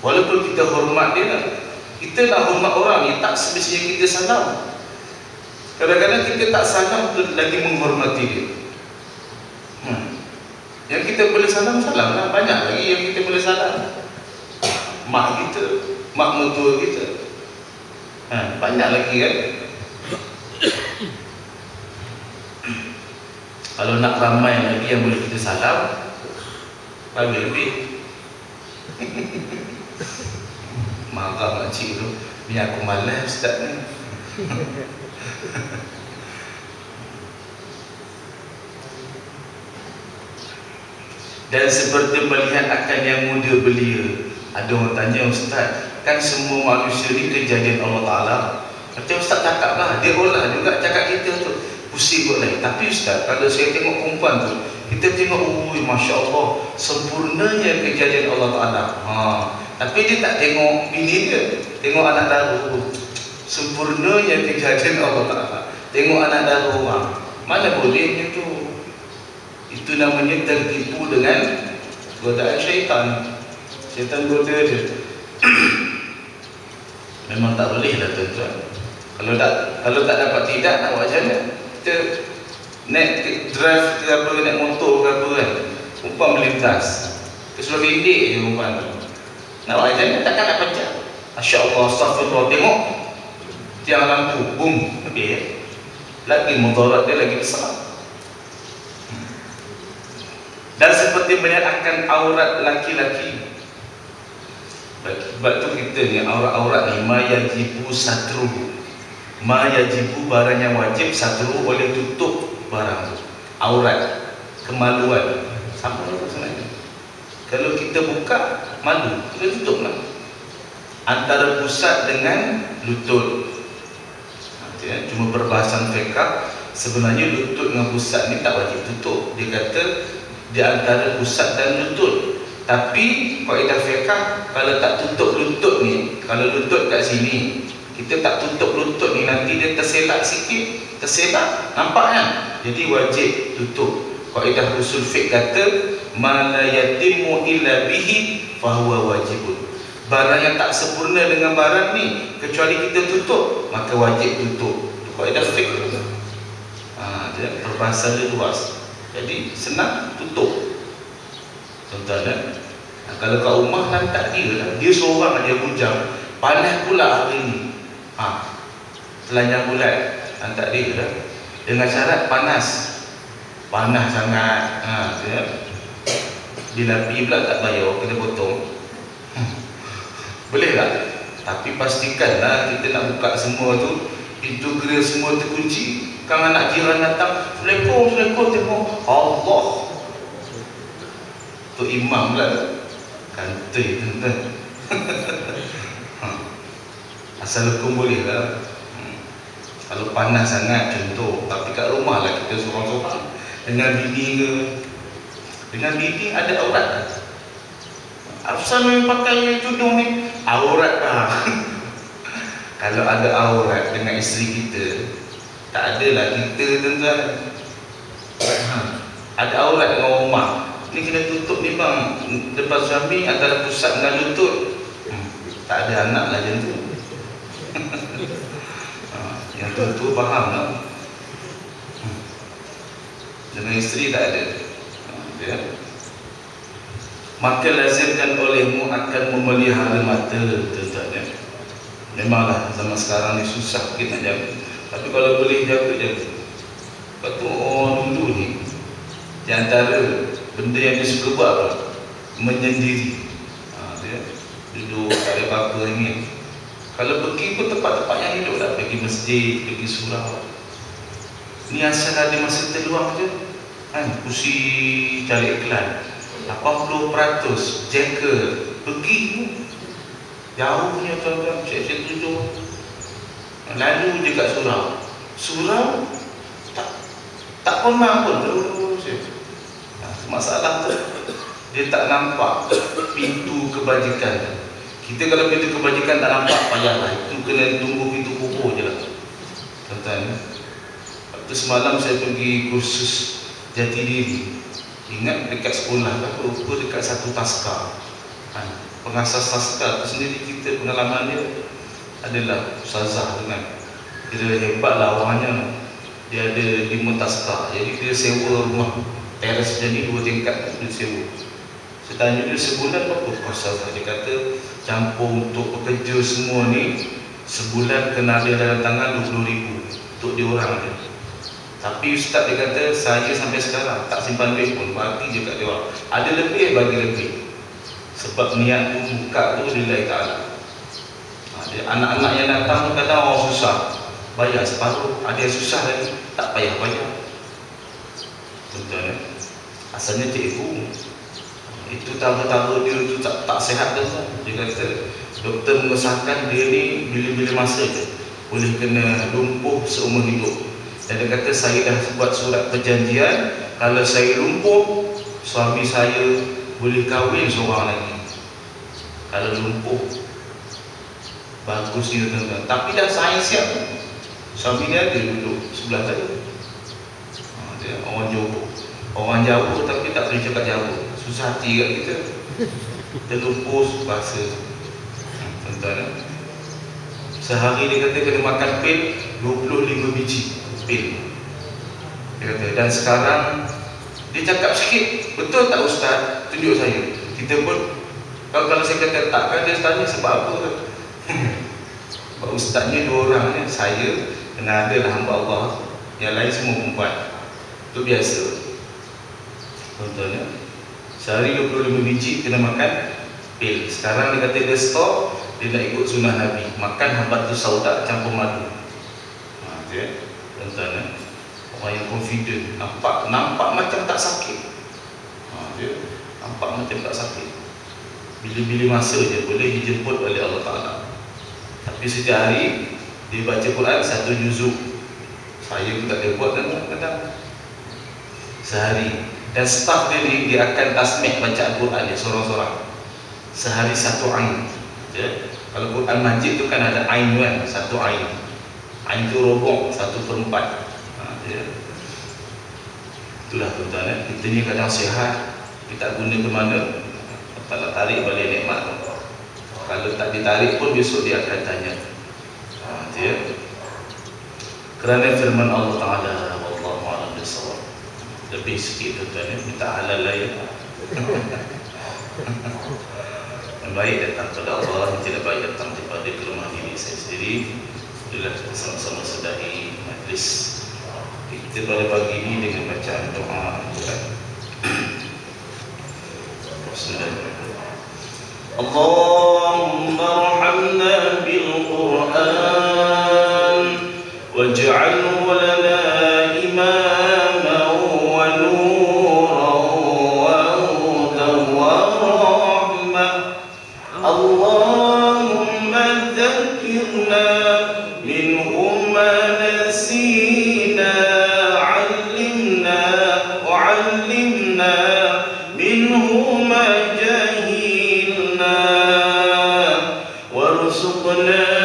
Walaupun kita hormat dia lah, kita nak hormat orang ni tak semestinya kita salam. Kadang-kadang kita tak salam tu lagi menghormati dia. Yang kita boleh salam lah. Banyak lagi yang kita boleh salam. Mak kita, mak mertua kita, banyak lagi kan. Kalau nak ramai lagi yang boleh kita salam, bagi lebih. Marah makcik tu, ni aku malas Ustaz ni. Dan seperti melihat akan yang muda belia. Ada orang tanya, Ustaz, kan semua manusia ni kejadian Allah Ta'ala. Macam Ustaz cakap lah, dia olah juga cakap kita tu. Pusing kot lain. Tapi Ustaz, kalau saya tengok perempuan tu, kita tengok, Masya Allah, sempurnanya kejadian Allah Ta'ala. Tapi dia tak tengok bini dia, tengok anak dara. Sempurnanya kejadian Allah Ta'ala, tengok anak dara orang. Mana bolehnya tu? Itu namanya tertipu dengan godaan syaitan. Syaitan goda dia. Memang tak boleh lah tuan-tuan. Kalau tak dapat tidak, nak buat macam mana? Kita naik drive ke apa, naik motor ke apa kan, perempuan melintas, kesuruh pendek je perempuan tu. Nak buat macam mana? Takkan nak pecah. Masya Allah, astagfirullah, tengok tiang lampu, boom, habis. Lagi mudarat dia lagi besar. Dan seperti menyatakan aurat laki-laki. Sebab tu kita ni aurat-aurat ni ma yajibu satruhu. Ma yajibu barang yang wajib, satruhu boleh tutup barang tu. Aurat, kemaluan. Sama tu sebenarnya. Kalau kita buka, malu, kita tutup lah. Antara pusat dengan lutut. Cuma perbahasan fiqh, sebenarnya lutut dengan pusat ni tak wajib tutup. Dia kata di antara pusat dan lutut. Tapi kaedah fiqh, kalau tak tutup lutut ni, kalau lutut kat sini, kita tak tutup lutut ni, nanti dia terselak sikit, terselak, nampak kan? Jadi wajib tutup. Kaedah usul fiqh kata ma la yatimmu illa bihi fahuwa wajibun. Barang yang tak sempurna dengan barang ni, kecuali kita tutup, maka wajib tutup. Itu kaedah fiqh. Perbahasan dia luas. Jadi senang tutup. Tuan-tuan, kalau kat rumah lantak dia lah, dia seorang dia bujang, Panas pula hari ni. Telanjang bulat hantar dia dah. Dengan syarat panas. Panas sangat. Bila pergi pula tak bayar, kena potong. Boleh tak? Tapi pastikanlah kita nak buka semua tu, pintu gerai semua terkunci. Kan anak jiran datang, Assalamualaikum, tengok Allah. Tu imam pula. Kantoi tuan-tuan. Assalamualaikum boleh lah. Kalau panas sangat contoh, tapi kat rumah lah kita sorang-sorang dengan bini ke. Dengan bini ada aurat kan? Asal yang pakai tudung ni aurat lah. Kalau ada aurat dengan isteri kita, tak adalah kita tuan-tuan. Ada aurat dengan rumah ni kena tutup ni bang, depan suami antara pusat dengan lutut. Tak ada anak lah macam tu. Yang tu faham tak? Dengan isteri tak ada. Maka lazimkan olehmu akan memelihara mata, tuan-tuan. Memanglah zaman sekarang ni susah kita nak jaga, tapi kalau boleh jaga. Sebab tu orang dulu ni, di antara benda yang dia suka buat apa? Menyendiri. Dia duduk tak ada apa-apa ni. Kalau pergi pun tempat-tempat yang hidup dah, pergi masjid, pergi surau. Ni asal ada masa terluang je kan, kursi cari iklan 80% jaga pergi jauh punya tuan-tuan, saya tujuh lalu je kat surau tak pernah pun terus. Masalah tu dia tak nampak pintu kebajikan. Kita kalau pintu kebajikan tak nampak, payahlah, itu kena tunggu pintu kubur je lah tuan-tuan. Waktu semalam saya pergi kursus jati diri, ingat dekat sekolah aku dekat satu taska pengasas taska tu sendiri, kita pengalaman dia adalah ustazah tu kan, dia hebat lah orangnya. Dia ada 5 taska, jadi dia sewa rumah teres macam ni 2 tingkat, dia sewa. Saya tanya dia sebulan berapa ustazah, dia kata campur untuk pekerja semua ni sebulan kena ada dalam tangan 20,000 untuk dia orang je. Tapi ustaz dia kata saya sampai sekarang tak simpan duit pun, bagi je kat dia orang. Ada lebih bagi lebih. Sebab niat tu buka tu lillahi ta'ala. Anak-anak yang datang tu kadang orang susah, bayar separuh. Ada yang susah lagi, tak payah bayar. Betul. Asalnya cikgu itu tahu-tahu dia tu tak sihat tu. Dia kata doktor mengesahkan dia ni bila-bila masa je boleh kena lumpuh seumur hidup. Dan dia kata saya dah buat surat perjanjian, kalau saya lumpuh suami saya boleh kahwin seorang lagi. Kalau lumpuh bagus dia tuan-tuan. Tapi dah saya siap. Suami dia ada duduk sebelah saya. Dia orang Johor, orang Jawa tapi tak boleh cakap Jawa. Susah hati kat kita. Terlumpur bahasa tuan-tuan. Sehari dia kata kena makan pil 25 biji pil. Dia kata, dan sekarang dia cakap sikit, betul tak ustaz? Tunjuk saya. Kita pun kalau saya kata tak kan, dia tanya sebab apa? Sebab ustaznya 2 orang ni, saya kena ada lah hamba Allah, yang lain semua perempuan. Itu biasa tuan-tuan ya. Sehari 25 biji kena makan pil. Sekarang dia kata dia stop, dia nak ikut sunnah Nabi, makan habatus sauda campur madu. Dia tuan-tuan ya, orang yang confident, nampak macam tak sakit. Dia nampak macam tak sakit. Bila-bila masa je boleh dijemput oleh Allah Ta'ala. Tapi setiap hari dia baca Quran 1 juzuk. Saya pun tak boleh buat kadang-kadang sehari. Dan staff dia ni, dia akan tasmih baca Al-Quran dia sorang-sorang sehari 1 ain. Kalau Quran Majid tu kan ada ain kan, 1 ain. Ain tu robok 1/4. Itulah tuan-tuan kita ni kadang sihat, kita guna ke mana, tak tarik balik nikmat. Kalau tak ditarik pun besok dia akan tanya. Kerana firman Allah Ta'ala, wallahu a'lam bissawab. Lebih sikit tuan-tuan minta halal lah ya. baik datang kepada Allah, yang tidak baik datang kepada kelemahan diri saya sendiri. Alhamdulillah kita sama-sama sudahi majlis kita pada pagi ini dengan bacaan doa Al-Quran. Bismillahirrahmanirrahim. Allahumma arhamna bil Quran waj'alhu lana imaman wa nuran wa hudan wa rahmah. Allahumma dhakkirna minhu ma nasina, 'allimna wa 'allimna minhu ma jahilna, warzuqna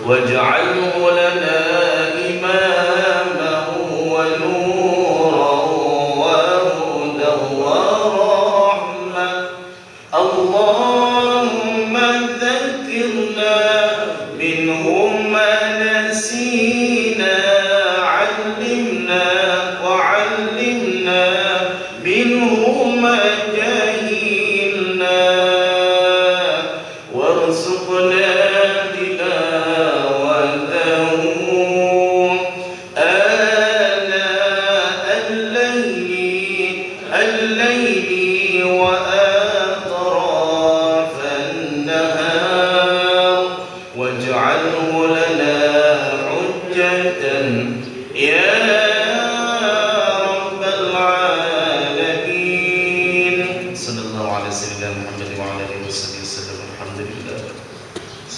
واجعله لنا إماما ونورا وهدى ورحمة. اللهم ذكرنا منه ما نسينا، علمنا وعلمنا منه ما جهلنا، وارزقنا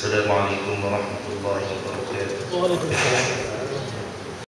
Assalamualaikum warahmatullahi wabarakatuh.